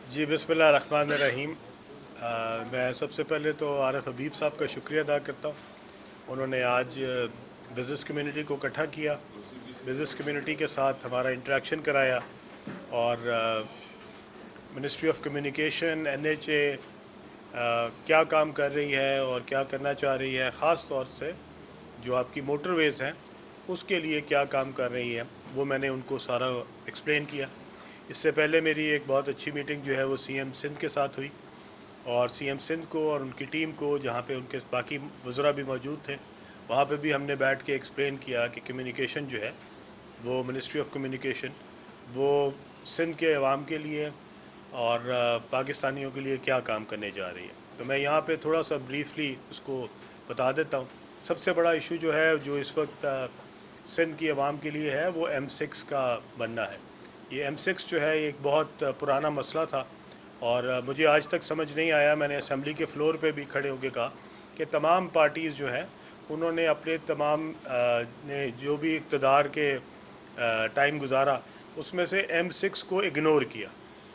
जी बिस्मिल्लाहिर्रहमानिर्रहीम। मैं सबसे पहले तो आरिफ हबीब साहब का शुक्रिया अदा करता हूँ। उन्होंने आज बिज़नेस कम्युनिटी को इकट्ठा किया, बिज़नेस कम्युनिटी के साथ हमारा इंटरेक्शन कराया और मिनिस्ट्री ऑफ कम्युनिकेशन NHA क्या काम कर रही है और क्या करना चाह रही है, ख़ास तौर से जो आपकी मोटरवेज़ हैं उसके लिए क्या काम कर रही है, वो मैंने उनको सारा एक्सप्लेन किया। इससे पहले मेरी एक बहुत अच्छी मीटिंग जो है वो CM सिंध के साथ हुई और CM सिंध को और उनकी टीम को, जहाँ पे उनके बाकी वज़रा भी मौजूद थे, वहाँ पे भी हमने बैठ के एक्सप्लेन किया कि कम्युनिकेशन जो है वो मिनिस्ट्री ऑफ कम्युनिकेशन वो सिंध के अवाम के लिए और पाकिस्तानियों के लिए क्या काम करने जा रही है। तो मैं यहाँ पे थोड़ा सा ब्रीफली उसको बता देता हूँ। सबसे बड़ा इशू जो है जो इस वक्त सिंध की अवाम के लिए है वो M6 का बनना है। ये M6 जो है एक बहुत पुराना मसला था और मुझे आज तक समझ नहीं आया। मैंने असम्बली के फ्लोर पे भी खड़े होकर कहा कि तमाम पार्टीज़ जो हैं उन्होंने अपने तमाम ने जो भी इक़्तिदार के टाइम गुजारा उसमें से M6 को इग्नोर किया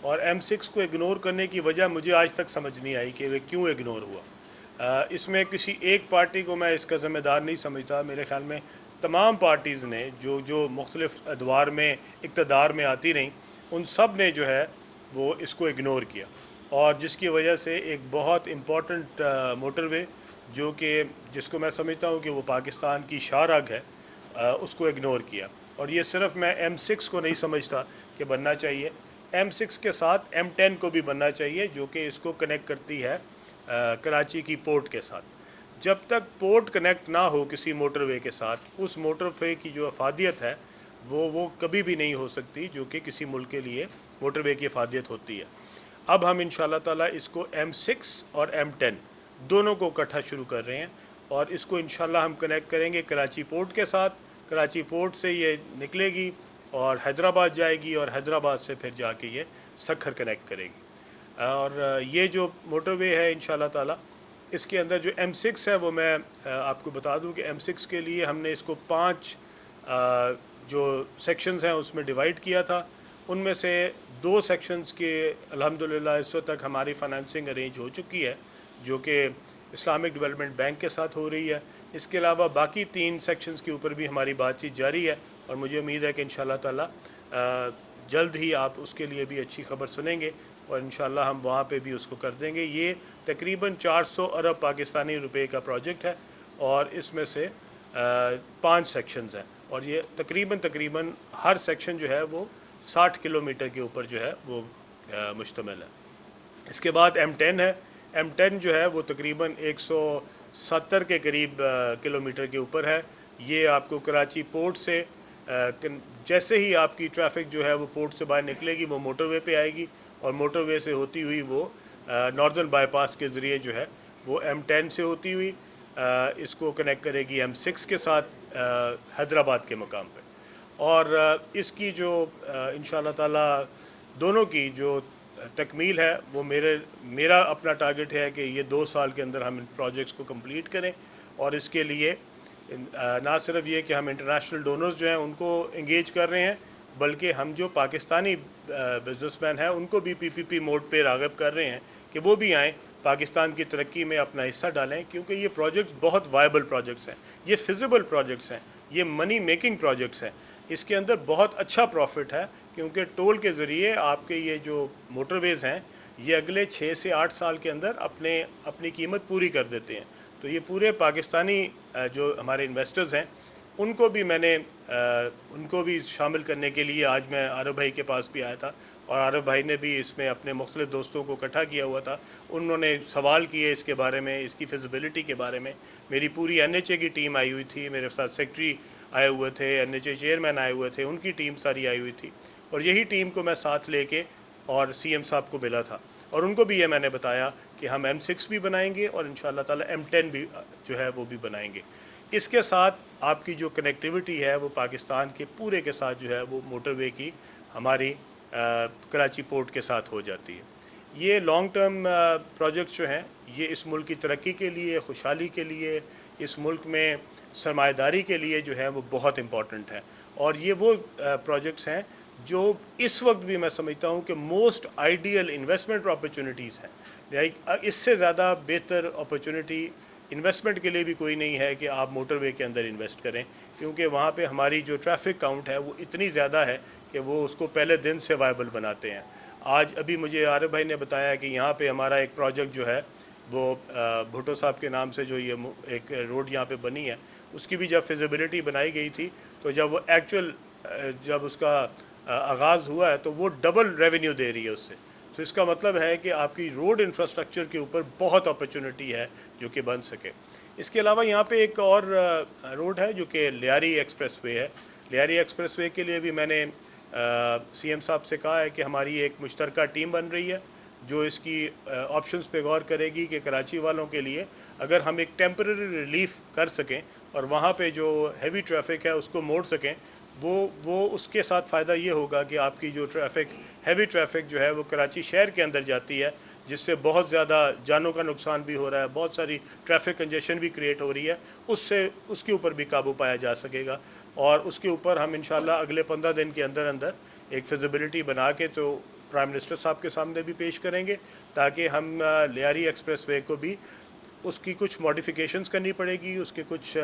और M6 को इग्नोर करने की वजह मुझे आज तक समझ नहीं आई कि वे क्यों इग्नोर हुआ। इसमें किसी एक पार्टी को मैं इसका ज़िम्मेदार नहीं समझता। मेरे ख़्याल में तमाम पार्टीज़ ने जो जो मुख्तलिफ़ अदवार में इक़्तिदार में आती रहीं उन सब ने जो है वो इसको इग्नोर किया और जिसकी वजह से एक बहुत इम्पॉर्टेंट मोटरवे जो कि जिसको मैं समझता हूँ कि वो पाकिस्तान की शाहराग है, उसको इग्नोर किया। और ये सिर्फ मैं M6 को नहीं समझता कि बनना चाहिए, M6 के साथ M10 को भी बनना चाहिए जो कि इसको कनेक्ट करती है कराची की पोर्ट के साथ। जब तक पोर्ट कनेक्ट ना हो किसी मोटरवे के साथ, उस मोटरवे की जो अफादियत है वो कभी भी नहीं हो सकती जो कि किसी मुल्क के लिए मोटरवे की अफादियत होती है। अब हम इंशाल्लाह ताला इसको M6 और M10 दोनों को इकट्ठा शुरू कर रहे हैं और इसको इंशाल्लाह हम कनेक्ट करेंगे कराची पोर्ट के साथ। कराची पोर्ट से ये निकलेगी और हैदराबाद जाएगी और हैदराबाद से फिर जाके ये सखर कनेक्ट करेगी। और ये जो मोटरवे है इंशाल्लाह ताला इसके अंदर जो M6 है वो मैं आपको बता दूं कि M6 के लिए हमने इसको 5 जो सेक्शंस हैं उसमें डिवाइड किया था। उनमें से 2 सेक्शंस के अल्हम्दुलिल्लाह इस वक्त तक हमारी फाइनेंसिंग अरेंज हो चुकी है जो कि इस्लामिक डेवलपमेंट बैंक के साथ हो रही है। इसके अलावा बाकी 3 सेक्शंस के ऊपर भी हमारी बातचीत जारी है और मुझे उम्मीद है कि इंशाल्लाह ताला जल्द ही आप उसके लिए भी अच्छी खबर सुनेंगे और इंशाल्लाह हम वहाँ पे भी उसको कर देंगे। ये तकरीबन 400 अरब पाकिस्तानी रुपए का प्रोजेक्ट है और इसमें से 5 सेक्शंस हैं और ये तकरीबन हर सेक्शन जो है वो 60 किलोमीटर के ऊपर जो है वो मुश्तमिल है। इसके बाद M10 है। M10 जो है वो तकरीबन 170 के करीब किलोमीटर के ऊपर है। ये आपको कराची पोर्ट से जैसे ही आपकी ट्रैफिक जो है वो पोर्ट से बाहर निकलेगी वो मोटरवे पे आएगी और मोटरवे से होती हुई वो नॉर्दर्न बाईपास के ज़रिए जो है वो M10 से होती हुई इसको कनेक्ट करेगी M6 के साथ हैदराबाद के मकाम पे। और इसकी जो इंशाल्लाह ताला दोनों की जो तकमील है वो मेरा अपना टारगेट है कि ये 2 साल के अंदर हम इन प्रोजेक्ट्स को कंप्लीट करें और इसके लिए ना सिर्फ ये कि हम इंटरनेशनल डोनर्स जो हैं उनको इंगेज कर रहे हैं बल्कि हम जो पाकिस्तानी बिजनेसमैन हैं उनको भी PPP मोड पे राग़िब कर रहे हैं कि वो भी आएँ, पाकिस्तान की तरक्की में अपना हिस्सा डालें, क्योंकि ये प्रोजेक्ट्स बहुत वायबल प्रोजेक्ट्स हैं, ये फिजिबल प्रोजेक्ट्स हैं, ये मनी मेकिंग प्रोजेक्ट्स हैं। इसके अंदर बहुत अच्छा प्रॉफिट है क्योंकि टोल के ज़रिए आपके ये जो मोटरवेज़ हैं ये अगले 6 से 8 साल के अंदर अपनी कीमत पूरी कर देते हैं। तो ये पूरे पाकिस्तानी जो हमारे इन्वेस्टर्स हैं उनको भी मैंने उनको भी शामिल करने के लिए आज मैं आरिफ भाई के पास भी आया था और आरिफ भाई ने भी इसमें अपने मुख्तलिफ दोस्तों को इकट्ठा किया हुआ था। उन्होंने सवाल किए इसके बारे में, इसकी फिजिबिलिटी के बारे में। मेरी पूरी NHA की टीम आई हुई थी, मेरे साथ सेक्रेटरी आए हुए थे, NHA चेयरमैन आए हुए थे, उनकी टीम सारी आई हुई थी और यही टीम को मैं साथ लेके और CM साहब को मिला था और उनको भी ये मैंने बताया कि हम M6 भी बनाएंगे और इंशाल्लाह ताला M10 भी जो है वो भी बनाएंगे। इसके साथ आपकी जो कनेक्टिविटी है वो पाकिस्तान के पूरे के साथ जो है वो मोटरवे की हमारी कराची पोर्ट के साथ हो जाती है। ये लॉन्ग टर्म प्रोजेक्ट्स जो हैं ये इस मुल्क की तरक्की के लिए, खुशहाली के लिए, इस मुल्क में सरमाएदारी के लिए जो है वो बहुत इम्पॉर्टेंट है और ये वो प्रोजेक्ट्स हैं जो इस वक्त भी मैं समझता हूँ कि मोस्ट आइडियल इन्वेस्टमेंट अपॉर्चुनिटीज़ हैं। लाइक इससे ज़्यादा बेहतर अपॉर्चुनिटी इन्वेस्टमेंट के लिए भी कोई नहीं है कि आप मोटरवे के अंदर इन्वेस्ट करें, क्योंकि वहाँ पे हमारी जो ट्रैफिक काउंट है वो इतनी ज़्यादा है कि वो उसको पहले दिन से वायबल बनाते हैं। आज अभी मुझे आरिफ भाई ने बताया कि यहाँ पे हमारा एक प्रोजेक्ट जो है वो भुट्टो साहब के नाम से जो ये एक रोड यहाँ पे बनी है, उसकी भी जब फिजिबिलिटी बनाई गई थी तो जब वो एक्चुअल जब उसका आगाज़ हुआ है तो वो डबल रेवेन्यू दे रही है उससे। तो इसका मतलब है कि आपकी रोड इंफ्रास्ट्रक्चर के ऊपर बहुत अपॉर्चुनिटी है जो कि बन सके। इसके अलावा यहाँ पे एक और रोड है जो कि लियारी एक्सप्रेसवे है। लियारी एक्सप्रेसवे के लिए भी मैंने सीएम साहब से कहा है कि हमारी एक मुश्तरका टीम बन रही है जो इसकी ऑप्शंस पे गौर करेगी कि कराची वालों के लिए अगर हम एक टेम्पररी रिलीफ कर सकें और वहाँ पे जो हैवी ट्रैफिक है उसको मोड़ सकें, वो उसके साथ फ़ायदा ये होगा कि आपकी जो हैवी ट्रैफिक जो है वो कराची शहर के अंदर जाती है, जिससे बहुत ज़्यादा जानों का नुकसान भी हो रहा है, बहुत सारी ट्रैफिक कंजेशन भी क्रिएट हो रही है, उसके ऊपर भी काबू पाया जा सकेगा। और उसके ऊपर हम इंशाल्लाह अगले 15 दिन के अंदर अंदर एक फिजिबिलिटी बना के तो प्राइम मिनिस्टर साहब के सामने भी पेश करेंगे, ताकि हम लियारी एक्सप्रेसवे को भी उसकी कुछ मॉडिफिकेशंस करनी पड़ेगी, उसके कुछ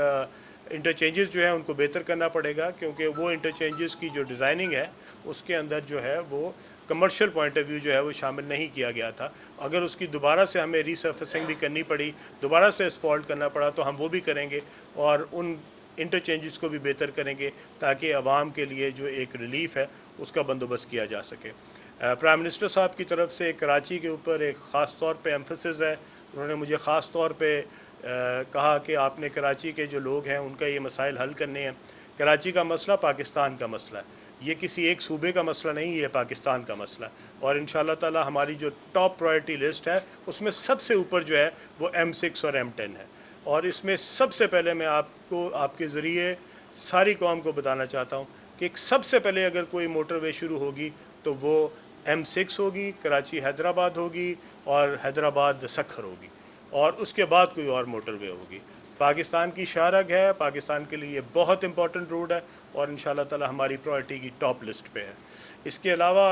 इंटरचेंजेस जो है उनको बेहतर करना पड़ेगा, क्योंकि वो इंटरचेंजेस की जो डिज़ाइनिंग है उसके अंदर जो है वो कमर्शियल पॉइंट ऑफ व्यू जो है वो शामिल नहीं किया गया था। अगर उसकी दोबारा से हमें रीसर्फेसिंग भी करनी पड़ी, दोबारा से एस्फॉल्ट करना पड़ा, तो हम वो भी करेंगे और उन इंटरचेंजेस को भी बेहतर करेंगे ताकि आवाम के लिए जो एक रिलीफ है उसका बंदोबस्त किया जा सके। प्राइम मिनिस्टर साहब की तरफ से कराची के ऊपर एक ख़ास तौर पे एम्फेसिस है। उन्होंने मुझे ख़ास तौर पे कहा कि आपने कराची के जो लोग हैं उनका ये मसाइल हल करने हैं। कराची का मसला पाकिस्तान का मसला है, ये किसी एक सूबे का मसला नहीं, ये पाकिस्तान का मसला है। और इंशाअल्लाह ताला हमारी जो टॉप प्रायोरिटी लिस्ट है उसमें सबसे ऊपर जो है वो M6 और M10 है। और इसमें सबसे पहले मैं आपको आपके ज़रिए सारी कौम को बताना चाहता हूँ कि सबसे पहले अगर कोई मोटरवे शुरू होगी तो वो M6 होगी, कराची हैदराबाद होगी और हैदराबाद सखर होगी, और उसके बाद कोई और मोटरवे होगी। पाकिस्तान की शाहरग है, पाकिस्तान के लिए बहुत इंपॉर्टेंट रोड है और इंशाअल्लाह ताला हमारी प्रायोरिटी की टॉप लिस्ट पे है। इसके अलावा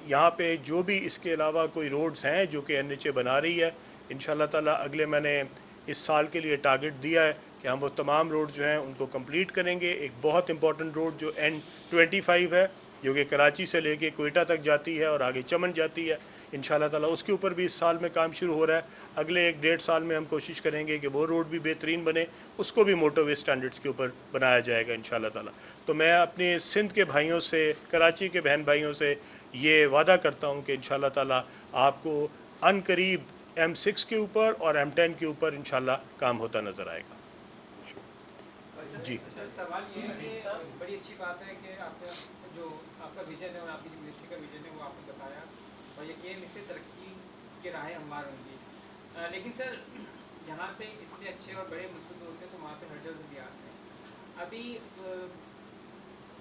यहाँ पे जो भी इसके अलावा कोई रोड्स हैं जो कि NHA बना रही है, इंशाअल्लाह ताला अगले मैंने इस साल के लिए टारगेट दिया है कि हम वो तमाम रोड जो हैं उनको कंप्लीट करेंगे। एक बहुत इंपॉर्टेंट रोड जो N25 है जो कि कराची से लेके कोयटा तक जाती है और आगे चमन जाती है, इंशाअल्लाह ताला उसके ऊपर भी इस साल में काम शुरू हो रहा है। अगले 1-1.5 साल में हम कोशिश करेंगे कि वो रोड भी बेहतरीन बने, उसको भी मोटरवे स्टैंडर्ड्स के ऊपर बनाया जाएगा इंशाअल्लाह ताला। तो मैं अपने सिंध के भाइयों से, कराची के बहन भाइयों से ये वादा करता हूँ कि इंशाअल्लाह ताला आपको अनकरीब M6 के ऊपर और M10 के ऊपर इंशाअल्लाह काम होता नज़र आएगा। जी सवाल ये है कि बड़ी अच्छी बात है कि आपका विजन है और आपकी जो मिनिस्ट्री का विजन है वो आपने बताया, और यकीन इससे तरक्की की राहें हमवार होंगी। लेकिन सर जहाँ पे इतने अच्छे और बड़े मंसूबे होते हैं तो वहाँ पे हर्जल्स भी आते हैं। अभी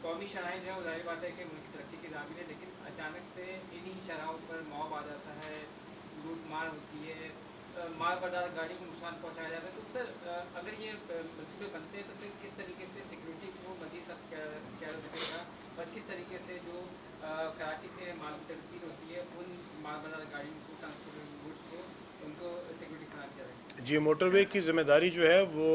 कौमी शराहें जो है वो जाहिर बात है कि मुल्क की तरक्की की दाबिल है, लेकिन अचानक से इन्हीं शराहों पर मॉब आ जाता है, लूट मार होती है, माल बर्दार गाड़ी को नुकसान पहुँचाया जाता है। तो सर अगर ये मंसूबे बनते हैं तो फिर किस तरीके से सिक्योरिटी को मजीद सब क्या रखेगा और किस तरीके से जो कराची से माल की तकसीर होती है उन माल बर्दार गाड़ियों को, ट्रांसपोर्ट गुड्स को, उनको सिक्योरिटी फराहम किया जाए? जी, मोटरवे की ज़िम्मेदारी जो है वो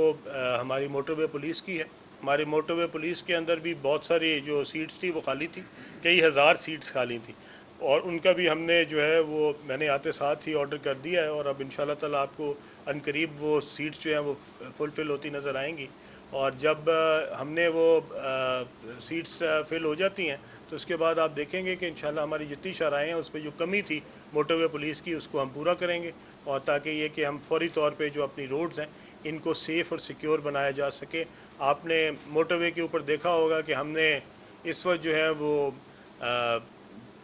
हमारी मोटरवे पुलिस की है। हमारी मोटरवे पुलिस के अंदर भी बहुत सारी जो सीट्स थी वो खाली थी, कई हज़ार सीट्स खाली थी, और उनका भी हमने जो है वो मैंने आते साथ ही ऑर्डर कर दिया है। और अब इंशाल्लाह ताला आपको अनकरीब वो सीट्स जो हैं वो फुलफ़िल होती नज़र आएंगी। और जब हमने वो सीट्स फिल हो जाती हैं तो उसके बाद आप देखेंगे कि इंशाल्लाह हमारी जितनी शराहें हैं उस पर जो कमी थी मोटरवे पुलिस की उसको हम पूरा करेंगे, और ताकि ये कि हम फौरी तौर पे जो अपनी रोड्स हैं इनको सेफ़ और सिक्योर बनाया जा सके। आपने मोटरवे के ऊपर देखा होगा कि हमने इस वक्त जो है वो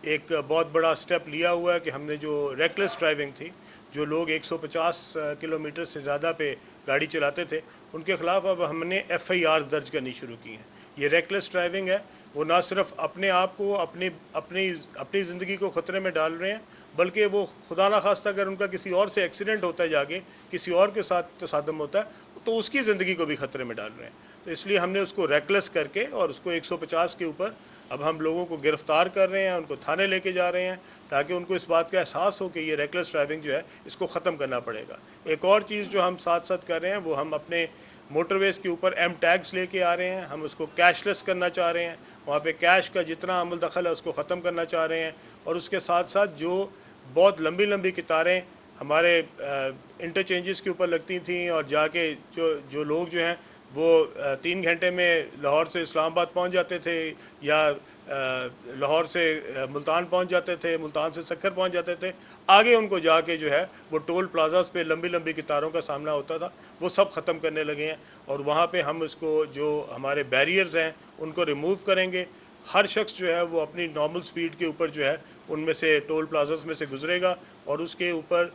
एक बहुत बड़ा स्टेप लिया हुआ है कि हमने जो रेकलेस ड्राइविंग थी, जो लोग 150 किलोमीटर से ज़्यादा पे गाड़ी चलाते थे, उनके ख़िलाफ़ अब हमने FIR दर्ज करनी शुरू की हैं। ये रेकलेस ड्राइविंग है, वो ना सिर्फ अपने आप को अपनी ज़िंदगी को ख़तरे में डाल रहे हैं, बल्कि वो खुदा ना खास्ता अगर उनका किसी और से एक्सीडेंट होता है, जाके किसी और के साथ तसादम होता है, तो उसकी ज़िंदगी को भी ख़तरे में डाल रहे हैं। तो इसलिए हमने उसको रेकलेस करके और उसको 150 के ऊपर اب ہم لوگوں کو گرفتار کر رہے ہیں, ان کو تھانے لے کے جا رہے ہیں تاکہ ان کو اس بات کا احساس ہو کہ یہ ریکلیس ڈرائیونگ جو ہے اس کو ختم کرنا پڑے گا. ایک اور چیز جو ہم ساتھ ساتھ کر رہے ہیں وہ ہم اپنے موٹر ویز کے اوپر ایم ٹیگز لے کے آ رہے ہیں. ہم اس کو کیش لیس کرنا چاہ رہے ہیں, وہاں پہ کیش کا جتنا عمل دخل ہے اس کو ختم کرنا چاہ رہے ہیں. اور اس کے ساتھ ساتھ جو بہت لمبی لمبی قطاریں ہمارے انٹرچینجز کے اوپر لگتی تھیں اور جا کے جو لوگ جو ہیں وہ 3 گھنٹے میں لاہور سے اسلام آباد پہنچ جاتے تھے یا لاہور سے ملتان پہنچ جاتے تھے, ملتان سے سکھر پہنچ جاتے تھے, آگے ان کو جا کے جو ہے وہ ٹول پلازاز پہ لمبی لمبی قطاروں کا سامنا ہوتا تھا, وہ سب ختم کرنے لگے ہیں. اور وہاں پہ ہم اس کو جو ہمارے بیریئرز ہیں ان کو ریموو کریں گے. ہر شخص جو ہے وہ اپنی نارمل سپیڈ کے اوپر جو ہے ان میں سے ٹول پلازاز میں سے گزرے گا اور اس کے اوپر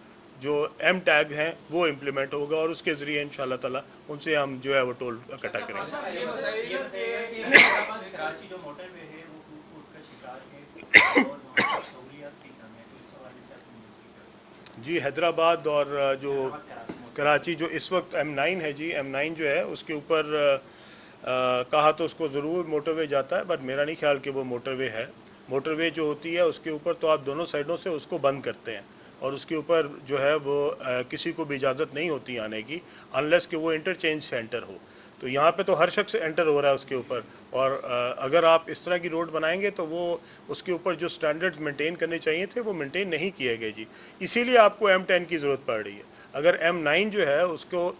جو ایم ٹیگ ہیں وہ امپلیمنٹ ہوگا اور اس کے ذریعے انشاءاللہ تعالیٰ ان سے ہم جو ہے وہ ٹول اکٹھا کریں گے. کراچی جو موٹر وے ہے وہ ٹوٹ کا شکار ہے اور وہاں سہولیات کی کمی ہے, تو اس حوالے سے آپ نے جی حیدرآباد اور جو کراچی جو اس وقت M9 ہے جی M9 جو ہے اس کے اوپر کہا تو اس کو ضرور موٹر وے جاتا ہے, بٹ میرا نہیں خیال کہ وہ موٹر وے ہے. موٹر وے جو ہوتی ہے اس کے اوپر تو آپ دونوں سائڈوں سے اس کو بند کرتے ہیں اور اس کے اوپر جو ہے وہ کسی کو بھی اجازت نہیں ہوتی آنے کی انلیس کہ وہ انٹرچینج سے انٹر ہو. تو یہاں پہ تو ہر شخص انٹر ہو رہا ہے اس کے اوپر, اور اگر آپ اس طرح کی روڈ بنائیں گے تو وہ اس کے اوپر جو سٹینڈرڈز مینٹین کرنے چاہیے تھے وہ مینٹین نہیں کیے گئے جی. اسی لیے آپ کو M10 کی ضرورت پڑ رہی ہے. اگر M9 جو ہے اس کو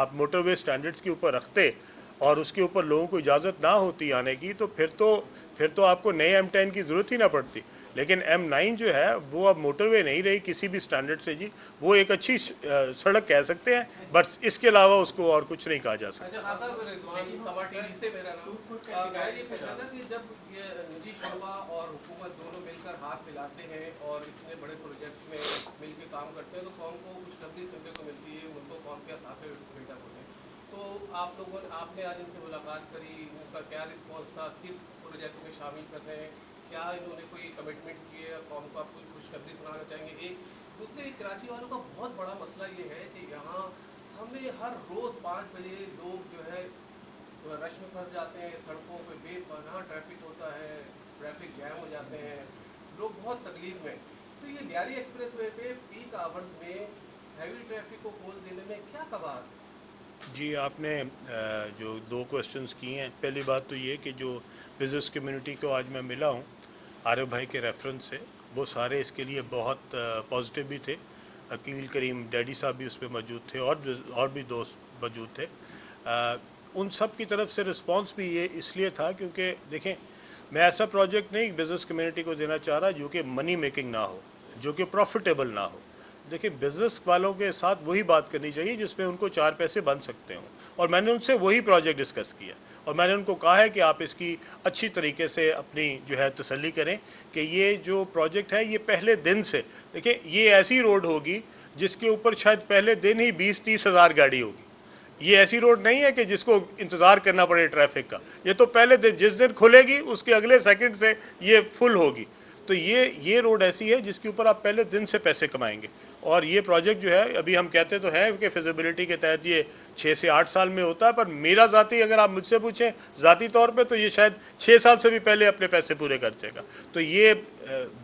آپ موٹر وے سٹینڈرڈز کے اوپر رکھتے اور اس کے اوپر لوگوں کو اجازت نہ ہوتی آنے کی تو پھر تو آپ کو نئے M10 کی ضرورت ہی نہ پڑتی. لیکن M9 جو ہے وہ اب موٹر وے نہیں رہی کسی بھی سٹینڈرڈ سے جی, وہ ایک اچھی سڑک کہہ سکتے ہیں بٹ اس کے علاوہ اس کو اور کچھ نہیں کہا جا سکتا. جب یہ نجی شعبہ اور حکومت دونوں مل کر ہاتھ ملاتے ہیں اور اس میں بڑے پروجیکٹ میں مل کے کام کرتے ہیں تو قوم کو کچھ خبری سننے کو ملتی ہے, ان کو قوم کے اثاثے بیٹا ہوتے ہیں. تو آپ نے آج ان سے ملاقات کری, ان کا کیا رسپانس تھا, کس پروجیکٹ میں شامل کر رہے ہیں, کیا انہوں نے کوئی کمٹمنٹ کی ہے, قوم کو آپ کوئی خوشخبری سنانا چاہیں گے؟ ایک دوسرے کراچی والوں کا بہت بڑا مسئلہ یہ ہے کہ یہاں ہمیں ہر روز 5 بجے لوگ جو ہے رش میں پھنس جاتے ہیں, سڑکوں پہ بے پناہ ٹریفک ہوتا ہے, ٹریفک جیم ہو جاتے ہیں, لوگ بہت تکلیف میں. تو یہ لیاری ایکسپریس وے پہ پیک آورز میں ہیوی ٹریفک کو کھول دینے میں کیا کبار؟ جی آپ نے جو 2 کوسچنز کیے ہیں, پہلی بات تو یہ کہ جو بزنس کمیونٹی کو آج میں ملا ہوں عارف بھائی کے ریفرنس سے, وہ سارے اس کے لیے بہت پازیٹیو بھی تھے. عقیل کریم ڈیڈی صاحب بھی اس پہ موجود تھے اور بھی دوست موجود تھے. ان سب کی طرف سے رسپانس بھی یہ اس لیے تھا کیونکہ دیکھیں میں ایسا پروجیکٹ نہیں بزنس کمیونٹی کو دینا چاہ رہا جو کہ منی میکنگ نہ ہو, جو کہ پروفیٹیبل نہ ہو. دیکھیں بزنس والوں کے ساتھ وہی بات کرنی چاہیے جس میں ان کو 4 پیسے بن سکتے ہوں, اور میں نے ان سے وہی پروجیکٹ ڈسکس کیا اور میں نے ان کو کہا ہے کہ آپ اس کی اچھی طریقے سے اپنی جو ہے تسلی کریں کہ یہ جو پروجیکٹ ہے یہ پہلے دن سے دیکھیں یہ ایسی روڈ ہوگی جس کے اوپر شاید پہلے دن ہی 20-30 ہزار گاڑی ہوگی. یہ ایسی روڈ نہیں ہے کہ جس کو انتظار کرنا پڑے ٹریفک کا, یہ تو پہلے دن جس دن کھلے گی اس کے اگلے سیکنڈ سے یہ فل ہوگی. تو یہ روڈ ایسی ہے جس کے اوپر آپ پہلے دن سے پیسے کمائیں گے. اور یہ پروجیکٹ جو ہے ابھی ہم کہتے تو ہیں کہ فیزیبلٹی کے تحت یہ 6 سے 8 سال میں ہوتا ہے, پر میرا ذاتی اگر آپ مجھ سے پوچھیں ذاتی طور پہ تو یہ شاید 6 سال سے بھی پہلے اپنے پیسے پورے کر جائے گا. تو یہ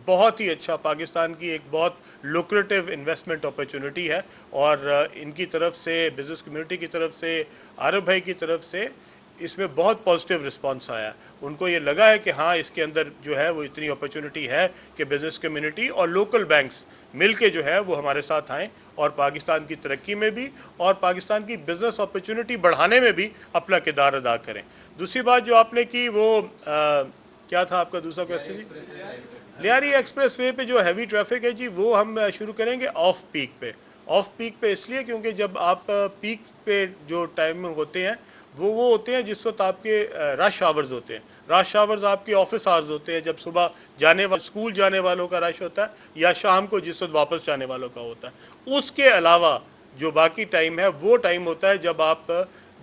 بہت ہی اچھا پاکستان کی ایک بہت لوکریٹو انویسٹمنٹ اپرچونٹی ہے, اور ان کی طرف سے بزنس کمیونٹی کی طرف سے عارف بھائی کی طرف سے اس میں بہت پازیٹیو رسپانس آیا. ان کو یہ لگا ہے کہ ہاں اس کے اندر جو ہے وہ اتنی اپرچونٹی ہے کہ بزنس کمیونٹی اور لوکل بینکس مل کے جو ہے وہ ہمارے ساتھ آئیں اور پاکستان کی ترقی میں بھی اور پاکستان کی بزنس اپرچونٹی بڑھانے میں بھی اپنا کردار ادا کریں. دوسری بات جو آپ نے کی وہ کیا تھا آپ کا دوسرا کویسچن جی؟ لیاری ایکسپریس وے پہ جو ہیوی ٹریفک ہے جی وہ ہم شروع کریں گے آف پیک پہ. آف پیک پہ اس لیے کیونکہ جب آپ پیک پہ جو ٹائم ہوتے ہیں وہ ہوتے ہیں جس وقت آپ کے رش آورز ہوتے ہیں. رش آورز آپ کے آفس آورز ہوتے ہیں جب صبح اسکول جانے والوں کا رش ہوتا ہے یا شام کو جس وقت واپس جانے والوں کا ہوتا ہے. اس کے علاوہ جو باقی ٹائم ہے وہ ٹائم ہوتا ہے جب آپ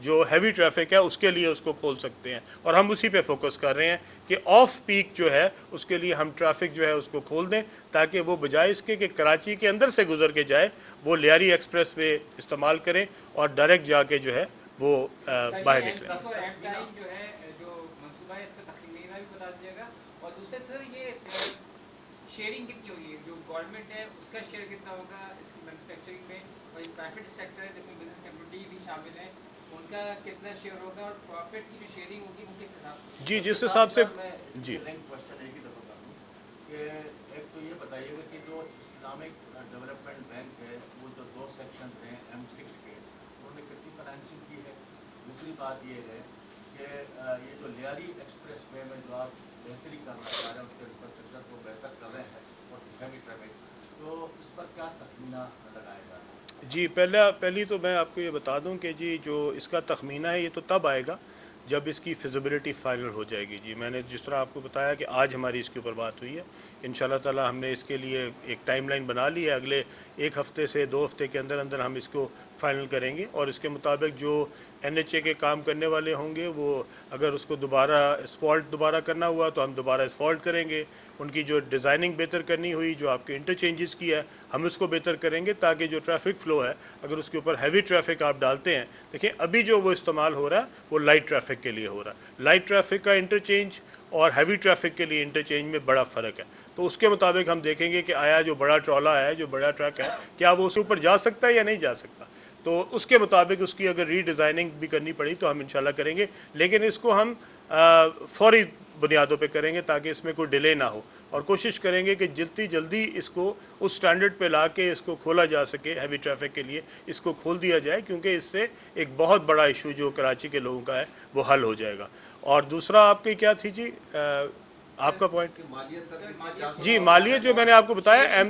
جو ہیوی ٹریفک ہے اس کے لیے اس کو کھول سکتے ہیں, اور ہم اسی پہ فوکس کر رہے ہیں کہ آف پیک جو ہے اس کے لیے ہم ٹریفک جو ہے اس کو کھول دیں تاکہ وہ بجائے اس کے کہ کراچی کے اندر سے گزر کے جائے وہ لیاری ایکسپریس وے استعمال کریں اور ڈائریکٹ جا کے جو ہے وہ باہر نکلیں. جو ہے جو منصوبہ ہے اس کا تخمینہ بھی बता दीजिएगा। और दूसरा सर ये शेयरिंग कितनी होगी, जो गवर्नमेंट है उसका शेयर कितना होगा इसकी मैन्युफैक्चरिंग में, और प्राइवेट सेक्टर है जिसमें बिजनेस कम्युनिटी भी शामिल है, उनका कितना शेयर होगा, और प्रॉफिट की जो शेयरिंग होगी वो किस हिसाब से? जी, जिस हिसाब से जी क्वेश्चन एक ही दफा करूँ कि एक तो ये बताइएगा कि जो इस्लामिक डेवलपमेंट बैंक है वो जो 2 सेक्शंस हैं M6 के, उन्होंने कितनी फाइनेंसिंग की है। दूसरी बात ये है कि ये जो लियारी एक्सप्रेस वे में जो आप बेहतरी करना चाह रहे हैं उसके इंफ्रास्ट्रक्चर को बेहतर कर रहे हैं और हैवी ट्रैफिक, तो इस पर क्या तखमीना लगाया जा रहा है? जी, पहली तो मैं आपको ये बता दूं कि जी जो इसका तखमीना है ये तो तब आएगा जब इसकी फिजिबिलिटी फाइनल हो जाएगी। जी मैंने जिस तरह आपको बताया कि आज हमारी इसके ऊपर बात हुई है, इंशाल्लाह ताला हमने इसके लिए एक टाइमलाइन बना ली है, अगले 1 हफ्ते से 2 हफ्ते के अंदर अंदर हम इसको फाइनल करेंगे और इसके मुताबिक जो NHA के काम करने वाले होंगे वो अगर उसको दोबारा एस्फॉल्ट दोबारा करना हुआ तो हम दोबारा एस्फॉल्ट करेंगे, उनकी जो डिज़ाइनिंग बेहतर करनी हुई, जो आपके इंटरचेंजेस की है हम उसको बेहतर करेंगे ताकि जो ट्रैफिक फ़्लो है अगर उसके ऊपर हैवी ट्रैफिक आप डालते हैं, देखिए अभी जो वो इस्तेमाल हो रहा है वो लाइट ट्रैफिक के लिए हो रहा है। लाइट ट्रैफिक का इंटरचेंज और हैवी ट्रैफिक के लिए इंटरचेंज में बड़ा फ़र्क है, तो उसके मुताबिक हम देखेंगे कि आया जो बड़ा ट्रॉला है, जो बड़ा ट्रक है, क्या वो उसके ऊपर जा सकता है या नहीं जा सकता। तो उसके मुताबिक उसकी अगर रीडिज़ाइनिंग भी करनी पड़ी तो हम इंशाल्लाह करेंगे, लेकिन इसको हम फौरी बुनियादों पे करेंगे ताकि इसमें कोई डिले ना हो और कोशिश करेंगे कि जितनी जल्दी इसको उस स्टैंडर्ड पे ला के इसको खोला जा सके, हैवी ट्रैफिक के लिए इसको खोल दिया जाए, क्योंकि इससे एक बहुत बड़ा इशू जो कराची के लोगों का है वो हल हो जाएगा। और दूसरा आपकी क्या थी जी आपका पॉइंट? जी मालियत जो मैंने आपको बताया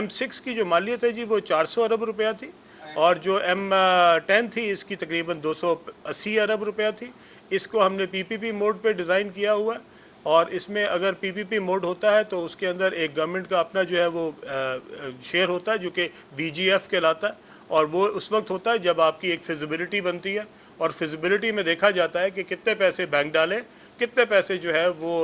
M6 की जो मालियत है जी वो 400 अरब रुपया थी और जो M10 थी इसकी तकरीबन 280 अरब रुपया थी। इसको हमने PPP मोड पे डिज़ाइन किया हुआ है और इसमें अगर PPP मोड होता है तो उसके अंदर एक गवर्नमेंट का अपना जो है वो शेयर होता है जो कि VGF कहलाता है और वो उस वक्त होता है जब आपकी एक फिजिबिलिटी बनती है और फिजिबिलिटी में देखा जाता है कि कितने पैसे बैंक डाले, कितने पैसे जो है वो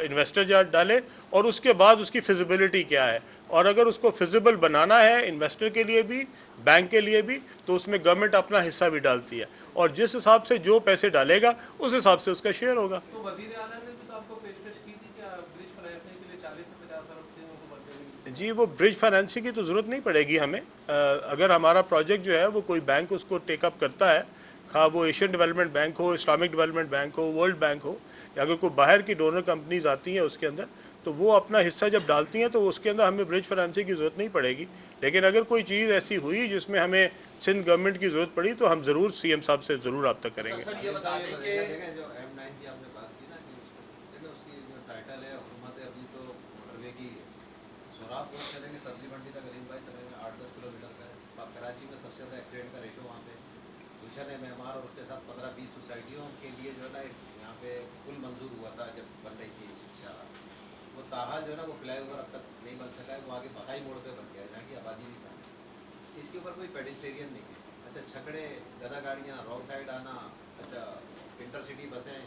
इन्वेस्टर डाले और उसके बाद उसकी फिजिबिलिटी क्या है, और अगर उसको फिजिबल बनाना है इन्वेस्टर के लिए भी बैंक के लिए भी तो उसमें गवर्नमेंट अपना हिस्सा भी डालती है और जिस हिसाब से जो पैसे डालेगा उस हिसाब से उसका शेयर होगा। तो वजीर आला ने भी तो आपको पेशकश की थी कि ब्रिज फाइनेंसिंग के लिए 40 से 50 अरब से उनको बढ़ने जी वो ब्रिज फाइनेंसिंग की तो ज़रूरत नहीं पड़ेगी हमें, अगर हमारा प्रोजेक्ट जो है वो कोई बैंक उसको टेकअप करता है, खा वो एशियन डेवलपमेंट बैंक हो, इस्लामिक डेवलपमेंट बैंक हो, वर्ल्ड बैंक हो, या अगर कोई बाहर की डोनर कंपनीज आती हैं उसके अंदर तो वो अपना हिस्सा जब डालती हैं तो उसके अंदर हमें ब्रिज फाइनेंसिंग की ज़रूरत नहीं पड़ेगी। लेकिन अगर कोई चीज़ ऐसी हुई जिसमें हमें सिंध गवर्नमेंट की ज़रूरत पड़ी तो हम ज़रूर CM साहब से ज़रूर रब्ता करेंगे। सर ये बता दें कि जो M9 की आपने बात की ना कि देखिए उसकी जो टाइटल है हुकूमत अभी तो मोटरवे की सोराब पहुँच चलेंगे सब्जी मंडी तक गरीब भाई तक 8-10 किलोमीटर का है। कराची में सबसे ज़्यादा एक्सीडेंट का रेशो वहाँ पे गुलशन है मेहमान और उसके साथ 15-20 सोसाइटियों के लिए जो है ना यहाँ पे पुल मंजूर हुआ था जब बन रही थी शिक्षा, वो ताहाल जो है ना वो फ्लाई ओवर अब तक नहीं बन सका है, वो आगे बखाई मोड़ पे बन गया है जहाँ की आबादी भी कम है। इसके ऊपर कोई पेडिस्टेरियन नहीं है। अच्छा छकड़े गदा गाड़ियाँ रॉन्ग साइड आना, अच्छा इंटरसिटी बसें,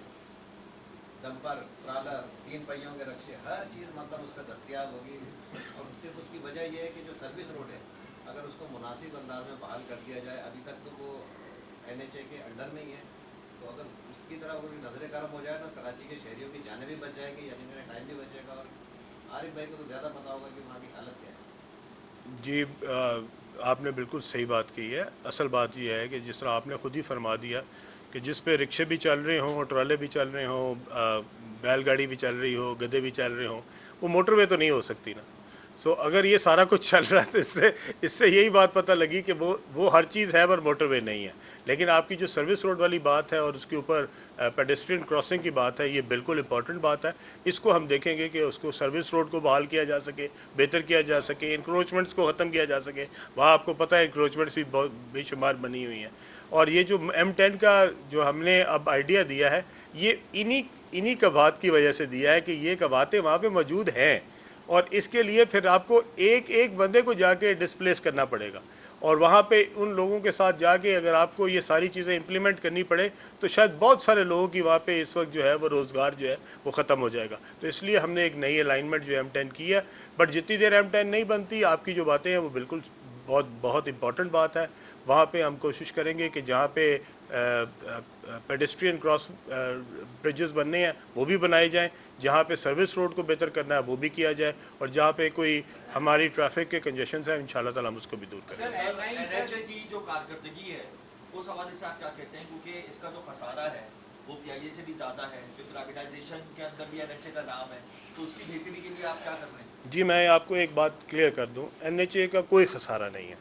डंपर ट्रालर 3 पहियों के रक्शे, हर चीज़ मतलब उस पर दस्तियाब होगी और सिर्फ उसकी वजह यह है कि जो सर्विस रोड है अगर उसको मुनासिब अंदाज में बहाल कर दिया जाए, अभी तक तो वो NHA के अंडर में ही है, तो अगर उसकी तरफ अगर नजर करम हो जाए तो कराची के शहरियों की जानें भी बच जाएगी, यानी मेरा टाइम भी बचेगा और आरिफ भाई को तो ज़्यादा पता होगा कि वहाँ की हालत क्या है। जी आपने बिल्कुल सही बात की है। असल बात यह है कि जिस तरह आपने ख़ुद ही फरमा दिया कि जिस पे रिक्शे भी चल रहे हों, ट्राले भी चल रहे हों, बैलगाड़ी भी चल रही हो, गधे भी चल रहे हों, वो मोटरवे तो नहीं हो सकती ना। सो अगर ये सारा कुछ चल रहा है तो इससे यही बात पता लगी कि वो हर चीज़ है पर मोटरवे नहीं है। लेकिन आपकी जो सर्विस रोड वाली बात है और उसके ऊपर पेडेस्ट्रियन क्रॉसिंग की बात है, ये बिल्कुल इंपॉर्टेंट बात है। इसको हम देखेंगे कि उसको सर्विस रोड को बहाल किया जा सके, बेहतर किया जा सके, इंक्रोचमेंट्स को ख़त्म किया जा सके। वहाँ आपको पता है इंक्रोचमेंट्स भी बहुत बेशुमार बनी हुई हैं। और ये जो M10 का जो हमने अब आइडिया दिया है ये इन्हीं कवात की वजह से दिया है कि ये कवातें वहाँ पे मौजूद हैं और इसके लिए फिर आपको एक एक बंदे को जाके डिस्प्लेस करना पड़ेगा और वहाँ पे उन लोगों के साथ जाके अगर आपको ये सारी चीज़ें इम्प्लीमेंट करनी पड़े तो शायद बहुत सारे लोगों की वहाँ पे इस वक्त जो है वो रोज़गार जो है वो ख़त्म हो जाएगा। तो इसलिए हमने एक नई अलाइनमेंट जो M10 की है, बट जितनी देर M10 नहीं बनती आपकी जो बातें हैं वो बिल्कुल बहुत इम्पॉर्टेंट बात है। वहाँ पे हम कोशिश करेंगे कि जहाँ पे पेडेस्ट्रियन क्रॉस ब्रिजेस बनने हैं वो भी बनाए जाएं, जहाँ पे सर्विस रोड को बेहतर करना है वो भी किया जाए, और जहाँ पे कोई हमारी ट्रैफिक के कंजेशन है इंशाल्लाह ताला हम उसको भी दूर करेंगे। एनएचए की जो कारकर्दगी है उस हवाले से आप क्या कहते हैं, क्योंकि इसका जो खसारा है वो पीआईए से भी ज़्यादा है, जो प्राइवेटाइजेशन के अंदर भी एनएचए का नाम है, तो उसकी बेहतरी के लिए आप क्या कर रहे हैं? जी मैं आपको एक बात क्लियर कर दूं, एनएचए का कोई खसारा नहीं है।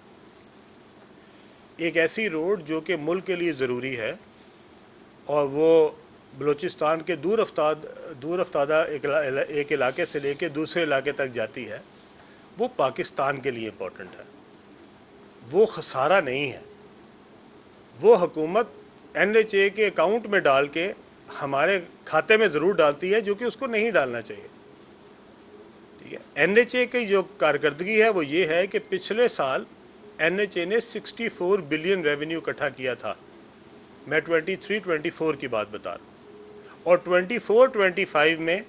एक ऐसी रोड जो कि मुल्क के लिए ज़रूरी है और वो बलूचिस्तान के दूर अफ्तादा एक इलाके से लेके दूसरे इलाके तक जाती है, वो पाकिस्तान के लिए इम्पोर्टेंट है, वो खसारा नहीं है। वो हुकूमत एनएचए के अकाउंट में डाल के हमारे खाते में ज़रूर डालती है, जो कि उसको नहीं डालना चाहिए। ठीक है, एनएचए की जो कारकर्दगी है वो ये है कि पिछले साल एनएचए ने 64 बिलियन रेवेन्यू इकट्ठा किया था। मैं 23-24 की बात बता रहा हूँ, और 24-25 में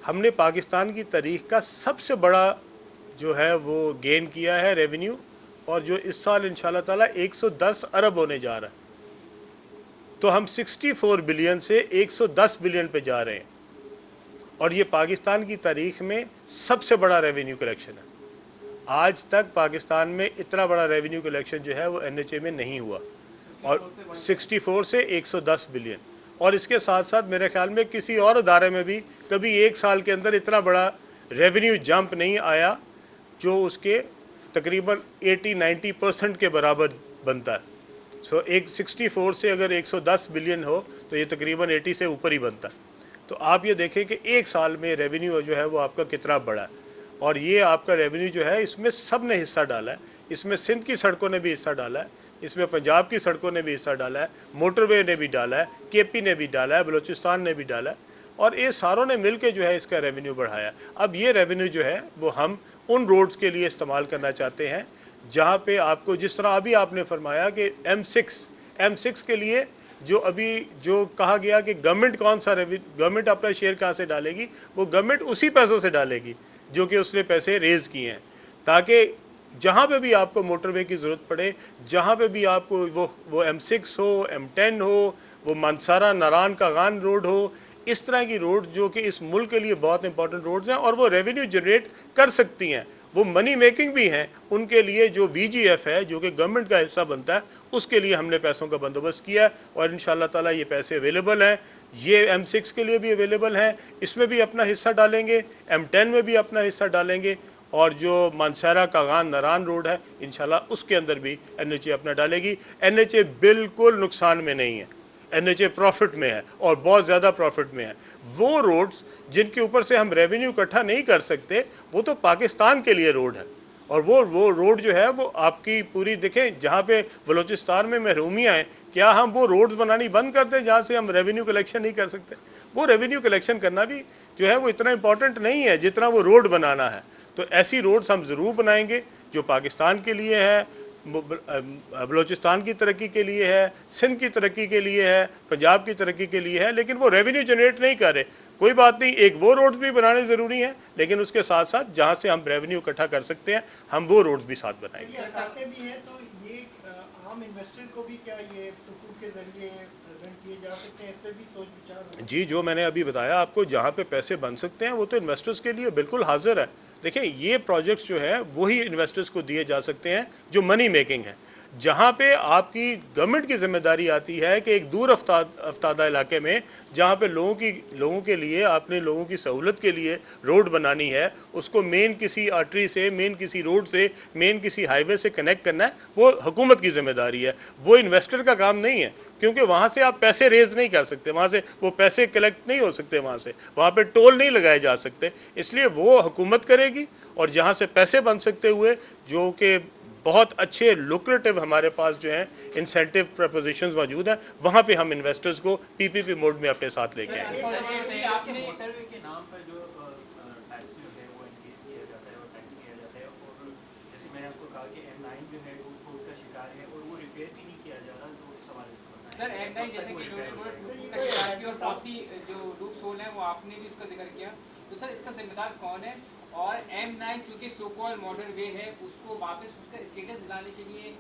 हमने पाकिस्तान की तारीख का सबसे बड़ा जो है वो गेन किया है रेवेन्यू, और जो इस साल इंशाल्लाह ताला 110 अरब होने जा रहा है। तो हम 64 बिलियन से 110 बिलियन पे जा रहे हैं, और ये पाकिस्तान की तारीख में सबसे बड़ा रेवेन्यू कलेक्शन है। आज तक पाकिस्तान में इतना बड़ा रेवेन्यू कलेक्शन जो है वो एनएचए में नहीं हुआ, और 64 से 110 बिलियन। और इसके साथ साथ मेरे ख्याल में किसी और अदारे में भी कभी एक साल के अंदर इतना बड़ा रेवेन्यू जंप नहीं आया जो उसके तकरीबन 80-90% के बराबर बनता है। सो एक 64 से अगर 110 बिलियन हो तो ये तकरीबन 80 से ऊपर ही बनता है। तो आप ये देखें कि एक साल में रेवेन्यू जो है वो आपका कितना बड़ा है, और ये आपका रेवेन्यू जो है इसमें सब ने हिस्सा डाला है। इसमें सिंध की सड़कों ने भी हिस्सा डाला है, इसमें पंजाब की सड़कों ने भी हिस्सा डाला है, मोटरवे ने भी डाला है, केपी ने भी डाला है, बलूचिस्तान ने भी डाला है, और ये सारों ने मिल के जो है इसका रेवेन्यू बढ़ाया। अब ये रेवेन्यू जो है वो हम उन रोड्स के लिए इस्तेमाल करना चाहते हैं जहाँ पे आपको, जिस तरह अभी आपने फरमाया कि M6 के लिए जो कहा गया कि गवर्नमेंट अपना शेयर कहाँ से डालेगी, वो गवर्नमेंट उसी पैसों से डालेगी जो कि उसने पैसे रेज किए हैं, ताकि जहाँ पे भी आपको मोटरवे की ज़रूरत पड़े, जहाँ पे भी आपको वो M6 हो, M10 हो, वो मनसारा नारान कागान रोड हो, इस तरह की रोड जो कि इस मुल्क के लिए बहुत इंपॉर्टेंट रोड्स हैं और वो रेवेन्यू जनरेट कर सकती हैं, वो मनी मेकिंग भी हैं, उनके लिए जो VGF है जो कि गवर्नमेंट का हिस्सा बनता है, उसके लिए हमने पैसों का बंदोबस्त किया है, और इंशाल्लाह ताला ये पैसे अवेलेबल हैं। ये M6 के लिए भी अवेलेबल हैं, इसमें भी अपना हिस्सा डालेंगे, M10 में भी अपना हिस्सा डालेंगे, और जो मानसारा कागान नारान रोड है इंशाल्लाह उसके अंदर भी एनएचए अपना डालेगी। एनएचए बिल्कुल नुकसान में नहीं है, एनएचए प्रॉफिट में है, और बहुत ज़्यादा प्रॉफिट में है। वो रोड्स जिनके ऊपर से हम रेवेन्यू इकट्ठा नहीं कर सकते वो तो पाकिस्तान के लिए रोड है, और वो रोड जो है वो आपकी पूरी देखें, जहाँ पे बलूचिस्तान में महरूमियाँ हैं, क्या हम वो रोड्स बनानी बंद कर दें जहाँ से हम रेवेन्यू कलेक्शन नहीं कर सकते? वो रेवेन्यू कलेक्शन करना भी जो है वो इतना इंपॉर्टेंट नहीं है जितना वो रोड बनाना है। तो ऐसी रोड्स हम ज़रूर बनाएंगे जो पाकिस्तान के लिए है, बलूचिस्तान की तरक्की के लिए है, सिंध की तरक्की के लिए है, पंजाब की तरक्की के लिए है, लेकिन वो रेवेन्यू जनरेट नहीं कर रहे। कोई बात नहीं, एक वो रोड्स भी बनाने ज़रूरी हैं, लेकिन उसके साथ साथ जहाँ से हम रेवेन्यू इकट्ठा कर सकते हैं हम वो रोड्स भी साथ बनाएंगे। ऐसे भी हैं तो ये आम इन्वेस्टर को भी क्या ये सुकून के जरिए प्रेजेंट किए जा सकते हैं, इस पर भी सोच विचार? जी, जो मैंने अभी बताया आपको, जहाँ पे पैसे बन सकते हैं वो तो इन्वेस्टर्स के लिए बिल्कुल हाजिर है। देखिए, ये प्रोजेक्ट्स जो है वही इन्वेस्टर्स को दिए जा सकते हैं जो मनी मेकिंग है, जहाँ पे आपकी गवर्नमेंट की जिम्मेदारी आती है कि एक दूर अफ्तादा इलाके में जहाँ पे लोगों के लिए, अपने लोगों की सहूलत के लिए रोड बनानी है, उसको मेन किसी आर्टरी से, मेन किसी रोड से, मेन किसी हाईवे से कनेक्ट करना है, वो हुकूमत की जिम्मेदारी है, वो इन्वेस्टर का काम नहीं है। क्योंकि वहाँ से आप पैसे रेज नहीं कर सकते, वहाँ से वो पैसे कलेक्ट नहीं हो सकते, वहाँ पे टोल नहीं लगाए जा सकते, इसलिए वो हुकूमत करेगी। और जहाँ से पैसे बन सकते हुए, जो कि बहुत अच्छे लुक्रेटिव हमारे पास जो हैं इंसेंटिव प्रपोजिशंस मौजूद हैं, वहाँ पे हम इन्वेस्टर्स को PPP मोड में अपने साथ लेके आएंगे। मोटरवे के नाम पर जो टैक्स जो है वो इंक्रीज किया जाता है और टैक्स किया जाता है, और जैसे मैंने आपको कहा कि M9 जो है वो उसका शिकार है और वो रिपेयर भी नहीं किया जा रहा, तो सवाल सर M9 जैसे कि का शिकार है, और बहुत सी जो लूप होल है वो आपने भी उसका जिक्र किया, तो सर इसका जिम्मेदार कौन है? और M9 चूंकि सो कॉल्ड मोटरवे है, उसको वापस उसका स्टेटस दिलाने के लिए,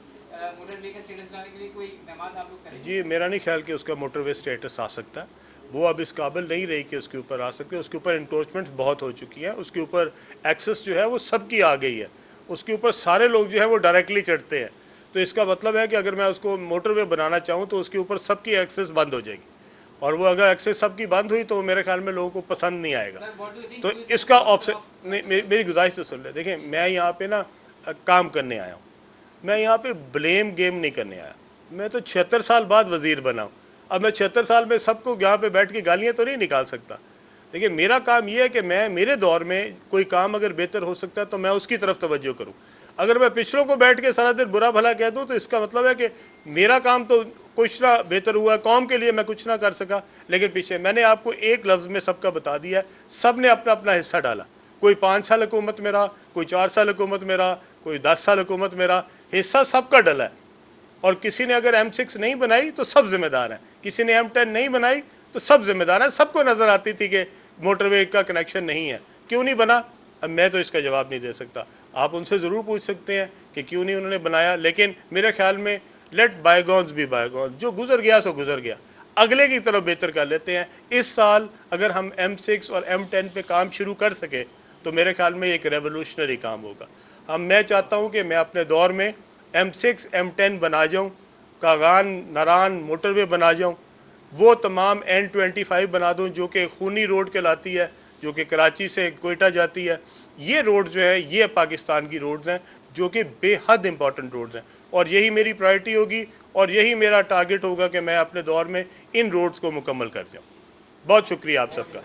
मोटरवे का स्टेटस दिलाने के लिए कोई इक़दाम आप लोग करेंगे? जी, मेरा नहीं ख्याल कि उसका मोटरवे स्टेटस आ सकता है। वो अब इस काबिल नहीं रही कि उसके ऊपर आ सके। उसके ऊपर इंक्रोचमेंट्स बहुत हो चुकी हैं, उसके ऊपर एक्सेस जो है वो सबकी आ गई है, उसके ऊपर सारे लोग जो है वो डायरेक्टली चढ़ते हैं। तो इसका मतलब है कि अगर मैं उसको मोटरवे बनाना चाहूँ तो उसके ऊपर सबकी एक्सेस बंद हो जाएगी, और वो अगर एक्सेस सबकी बंद हुई तो मेरे ख्याल में लोगों को पसंद नहीं आएगा। Sir, what do you think तो who is the इसका future ऑप्शन of- मेरी गुजारिश तो सुन ले। देखिए, मैं यहाँ पे ना काम करने आया हूँ, मैं यहाँ पे ब्लेम गेम नहीं करने आया। मैं तो 76 साल बाद वजीर बना हूँ। अब मैं 76 साल में सबको यहाँ पे बैठ के गालियाँ तो नहीं निकाल सकता। देखिए, मेरा काम ये है कि मैं मेरे दौर में कोई काम अगर बेहतर हो सकता है तो मैं उसकी तरफ तवज्जो करूँ। अगर मैं पिछलों को बैठ के सारा दिन बुरा भला कह दूँ तो इसका मतलब है कि मेरा काम तो कुछ ना बेहतर हुआ, कौम के लिए मैं कुछ ना कर सका। लेकिन पीछे मैंने आपको एक लफ्ज़ में सबका बता दिया है, सब ने अपना अपना हिस्सा डाला। कोई 5 साल हुकूमत में रहा, कोई 4 साल हुकूमत में रहा, कोई 10 साल हुकूमत में रहा, हिस्सा सबका डला है। और किसी ने अगर M6 नहीं बनाई तो सब जिम्मेदार हैं, किसी ने M10 नहीं बनाई तो सब जिम्मेदार हैं। सबको नज़र आती थी कि मोटरवे का कनेक्शन नहीं है, क्यों नहीं बना? अब मैं तो इसका जवाब नहीं दे सकता। आप उनसे ज़रूर पूछ सकते हैं कि क्यों नहीं उन्होंने बनाया, लेकिन मेरे ख्याल में लेट बायगॉन्स बी बायगॉन्स, जो गुजर गया सो गुजर गया, अगले की तरफ बेहतर कर लेते हैं। इस साल अगर हम M6 और M10 पे काम शुरू कर सके तो मेरे ख्याल में एक रेवोल्यूशनरी काम होगा। मैं चाहता हूँ कि मैं अपने दौर में M6 M10 बना जाऊँ, कागान नारान मोटरवे बना जाऊँ, वो तमाम N25 बना दूँ जो कि खूनी रोड कहलाती है, जो कि कराची से कोयटा जाती है। ये रोड जो है ये पाकिस्तान की रोड्स हैं जो कि बेहद इंपॉर्टेंट रोड्स हैं, और यही मेरी प्रायोरिटी होगी और यही मेरा टारगेट होगा कि मैं अपने दौर में इन रोड्स को मुकम्मल कर जाऊँ। बहुत शुक्रिया आप सबका।